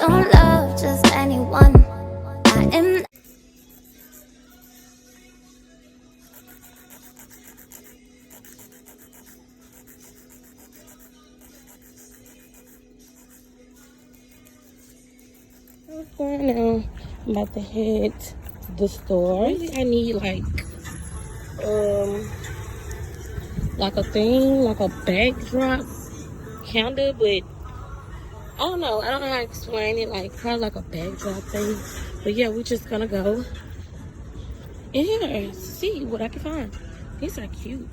don't love just anyone. I am. Right now, I'm about to head to the store. I need like a thing, like a backdrop candle, but I don't know. I don't know how to explain it. Like probably like a backdrop thing. But yeah, we're just gonna go in here see what I can find. These are cute.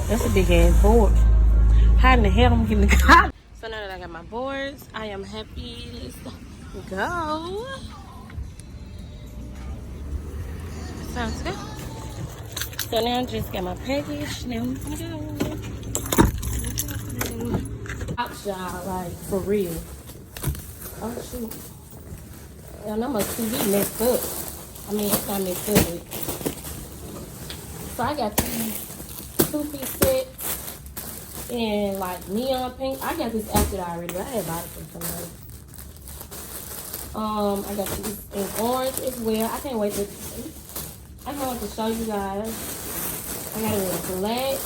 That's a big ass board. How in the hell I'm getting the car? So now that I got my boards, I am happy. Let's go. Sounds good. So now I just got my package. Now I'm gonna go. Top y'all, like for real. Oh shoot. Yeah, know my TV messed up. I mean, it's not messed up. So I got these two-piece sets in like neon pink. I got this outfit already. I had bought it for somebody. I got these in orange as well. I can't wait to show you guys. I got it in black.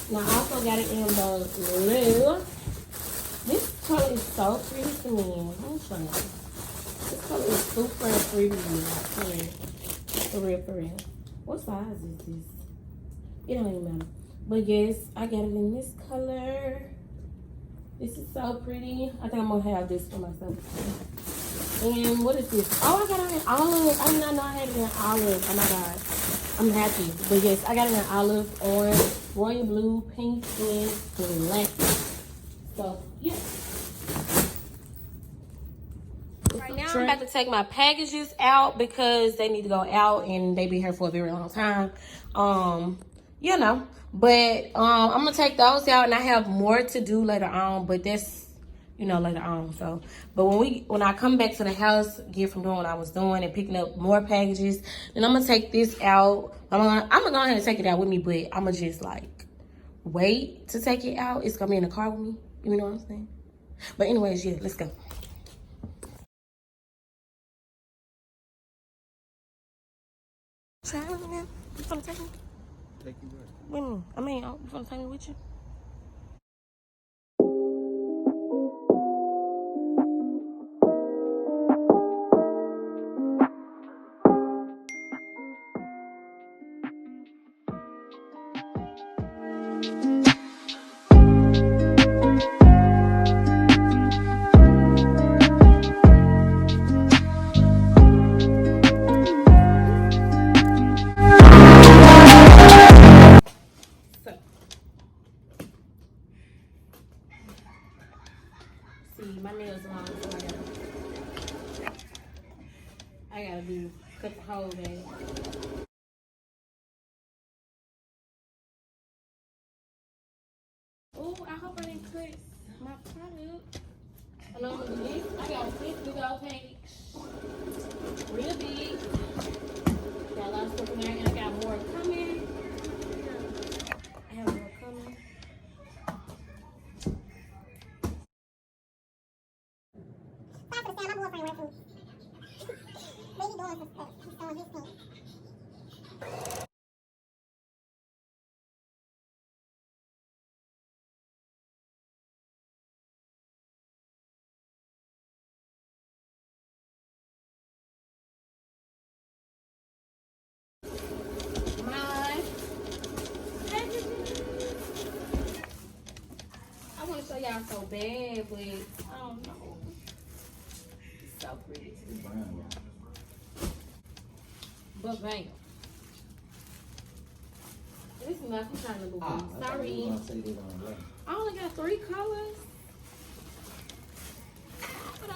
And I also got it in the blue. This color is so pretty to me. Let me show you. This color is super pretty to me. Like, for real, for real. What size is this? It don't even matter. But yes, I got it in this color. This is so pretty. I think I'm gonna have this for myself. And what is this? Oh, I got it in olive. I did not know I had it in olive. Oh my god. I'm happy. But yes, I got it in olive, orange, royal blue, pink, and black. So, yeah. Right now, I'm about to take my packages out because they need to go out and they be here for a very long time. You know. But I'm gonna take those out and I have more to do later on, but that's later on. So but when I come back to the house, get from doing what I was doing and picking up more packages, then I'm gonna take this out. I'm gonna go ahead and take it out with me, but I'm gonna just like wait to take it out. It's gonna be in the car with me. You know what I'm saying? But anyways, yeah, let's go. You wanna take me? Take you where? With me. I mean, you wanna take me with you? See, my nails long, so I gotta cut the whole day. Oh, I hope I didn't cut my product. Along with this, I got this big old page. Real big. Got a lot of stuff in there, and I got more coming. My packages. I want to show y'all so bad, but I don't know. It's so pretty. But bam. This is nothing trying to look good. Sorry. I only got 3 colors.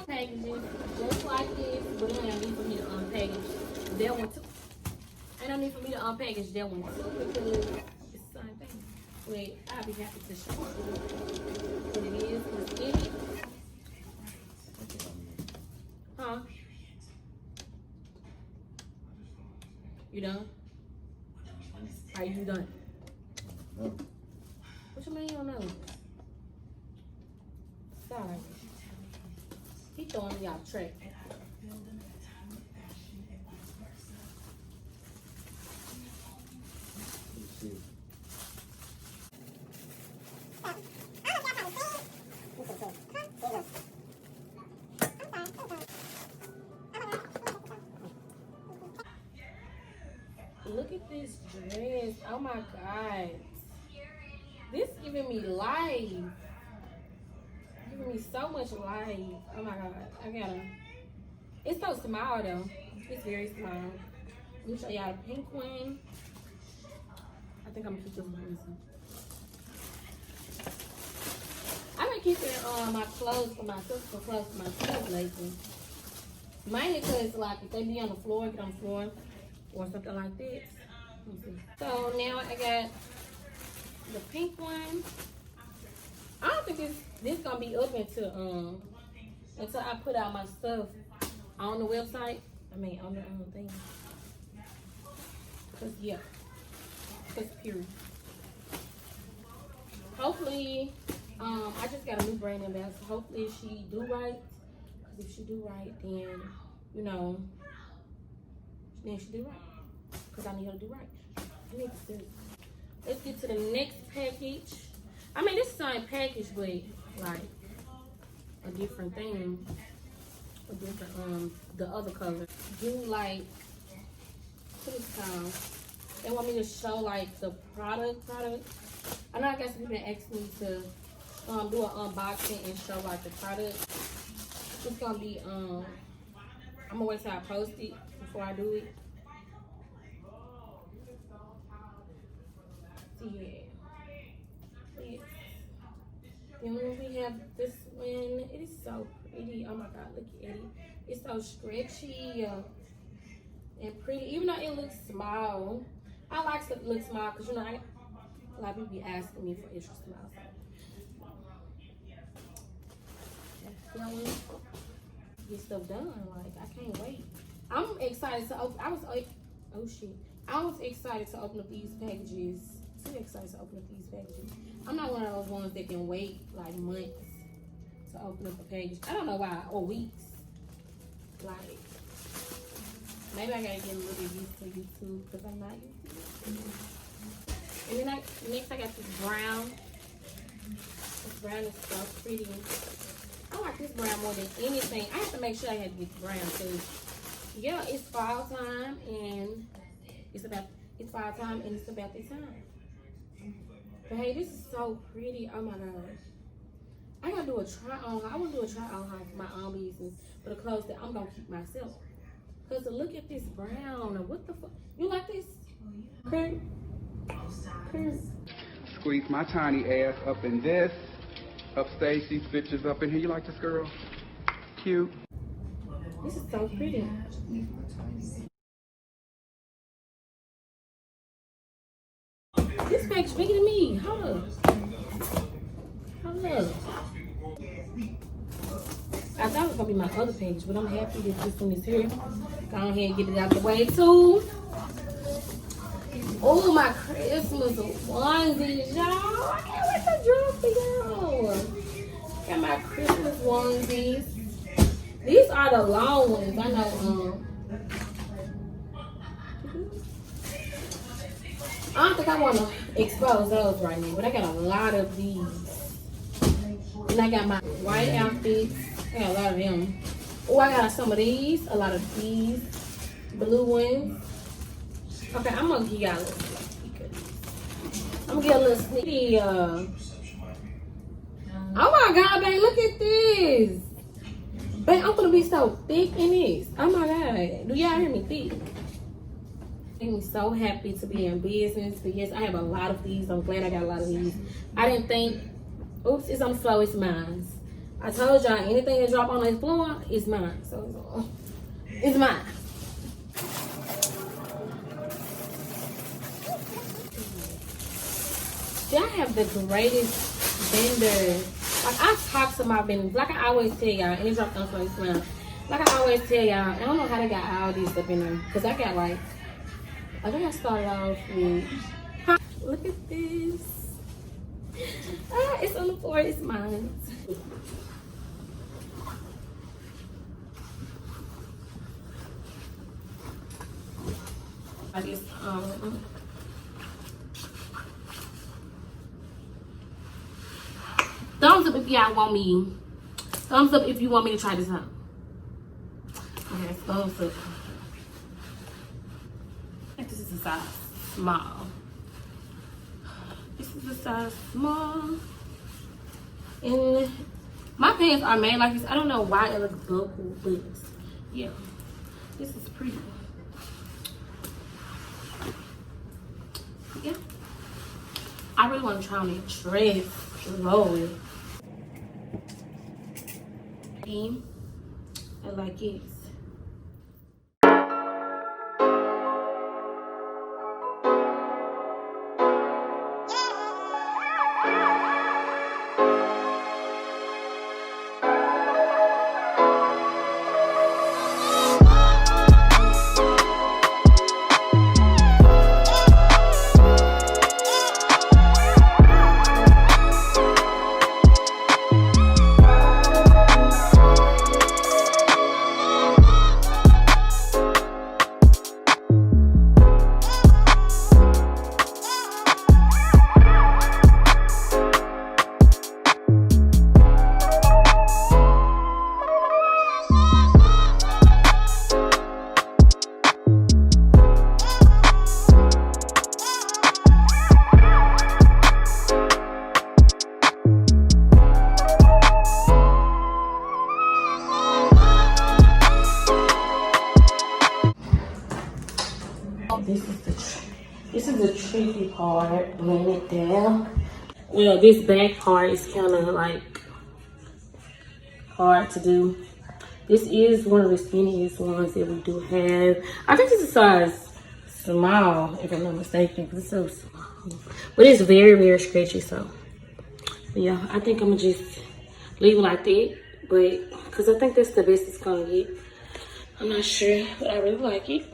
Packages just like this, but it ain't need for me to unpackage that one too. Ain't no need for me to unpackage that one too because it's the same thing. But I'll be happy to show you what it is. What's in it. Huh? You done? Are you done? No. What you mean you don't know? Sorry. He throwing me off track. Look at this dress. Oh my God. This giving me life. Giving me so much life. Oh my God. I gotta. It's so small though. It's very small. Let me show y'all the pink one. I think I'm gonna keep this one. I've been keeping my clothes for myself, for clothes for my kids lately. Mainly because like if they be on the floor, get on the floor or something like this. So now I got the pink one. I don't think this gonna be up until I put out my stuff on the website. I mean on the thing. Cause yeah, cause period. Hopefully, I just got a new brand ambassador. Hopefully she do right. Cause if she do right, then you know, then she do right. Cause I need her to do right. I need to do. Let's get to the next package. I mean, this is the same package, but like a different thing. A different the other color. Do like what is it called? They want me to show like the product. I know I guess people asked me to do an unboxing and show like the product. It's gonna be I'm gonna wait till I post it before I do it. Yeah. Then we have this one. It is so pretty. Oh my God, look at it. It's so stretchy and pretty. Even though it looks small, I like stuff that looks small because you know a lot of people be asking me for extra small. So get stuff done. Like I can't wait. I'm excited to open. I was excited to open up these packages. Too excited to open up these packages. I'm not one of those ones that can wait like months to open up a package. I don't know why, or weeks. Like, maybe I gotta get a little bit used to YouTube because I'm not used to it. And then next I got this brown. This brown is so pretty. I like this brown more than anything. I have to make sure I have to get the brown too. Yeah, it's fall time and it's about this time. But hey, this is so pretty. Oh my God. I gotta do a try on. I wanna do a try on haul for my own business for the clothes that I'm gonna keep myself. Cause look at this brown. What the fuck? You like this? Okay. Squeeze my tiny ass up in this. Upstage these bitches up in here. You like this girl? Cute. This is so pretty. This bag's bigger than me. Hold up. I thought it was gonna be my other page, but I'm happy that this one is here. Go ahead and get it out the way too. Oh, my Christmas onesies, y'all. I can't wait to drop for y'all. Got my Christmas onesies. These are the long ones. I know. I don't think I want to expose those right now, but I got a lot of these. And I got my white outfits. I got a lot of them. Oh, I got some of these. A lot of these. Blue ones. Okay, I'm going to give y'all a little sneak. I'm going to get a little sneaky. Oh my God, babe, look at this. Babe, I'm going to be so thick in this. Oh my God. Do y'all hear me thick? I'm so happy to be in business because I have a lot of these. I'm glad I got a lot of these. I didn't think, oops, it's on the floor, it's mine. I told y'all anything that drop on the floor is mine. So it's mine. Y'all have the greatest vendor. Like I talk to my vendors, like I always tell y'all, and it dropped on the floor, it's mine. Like I always tell y'all, I don't know how they got all these up in there. Cause I got like, I think I started off with, look at this. It's on the floor, it's mine. I just, thumbs up if y'all want me. Thumbs up if you want me to try this out. Okay, thumbs up. I think this is a size small. This is a size small. And my pants are made like this. I don't know why it looks buckle, but yeah, this is pretty. Yeah. I really want to try on that dress. Lord. I like it. This is the tricky part, laying it down. Well, this back part is kind of like hard to do. This is one of the skinniest ones that we do have. I think it's a size small, if I'm not mistaken, because it's so small. But it's very, very stretchy, so. But yeah, I think I'm gonna just leave it like that. But, because I think that's the best it's gonna get. I'm not sure, but I really like it.